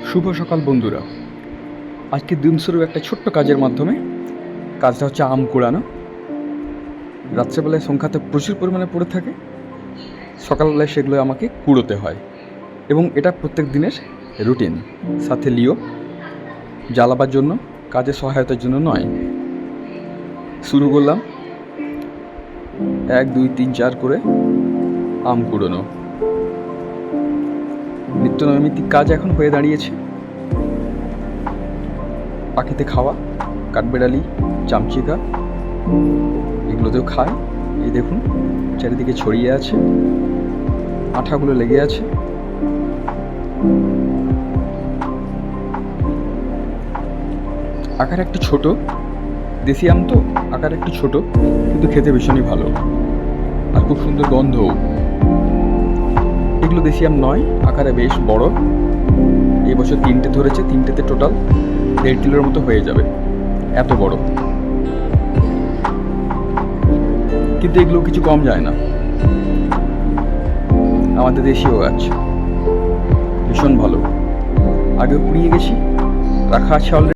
শুভ সকাল বন্ধুরা। আজকে দিন শুরু একটা ছোট্ট কাজের মাধ্যমে। কাজটা হচ্ছে আম কুড়ানো। রাত্রেবেলায় সংখ্যাতে প্রচুর পরিমাণে পড়ে থাকে, সকালবেলায় সেগুলো আমাকে কুড়োতে হয় এবং এটা প্রত্যেক দিনের রুটিন। সাথে লিও, জ্বালাবার জন্য, কাজে সহায়তার জন্য নয়। শুরু করলাম 1 2 3 4 করে আম কুড়োনো। নিত্যনৈমিত্তিক কাজ এখন হয়ে দাঁড়িয়েছে। পাখিতে খাওয়া, কাঠবেড়ালি, চামচিকা এগুলোতেও খায়। এই দেখুন চারিদিকে ছড়িয়ে আছে, আঠাগুলো লেগে আছে। আকার একটু ছোট, দেশি আম তো, আকার একটু ছোট, কিন্তু খেতে ভীষণই ভালো আর খুব সুন্দর গন্ধও। এগুলো দেশি আম নয়, আকারে বেশ বড়। এই বছর 3টে ধরেছে, 3টেতে টোটাল 1.5 কিলোর মতো হয়ে যাবে, এত বড়। কিন্তু এগুলো কিছু কম যায় না, আমাদের দেশীয় গাছ, ভীষণ ভালো। আগেও কুড়িয়ে গেছি, রাখা আছে অলরেডি।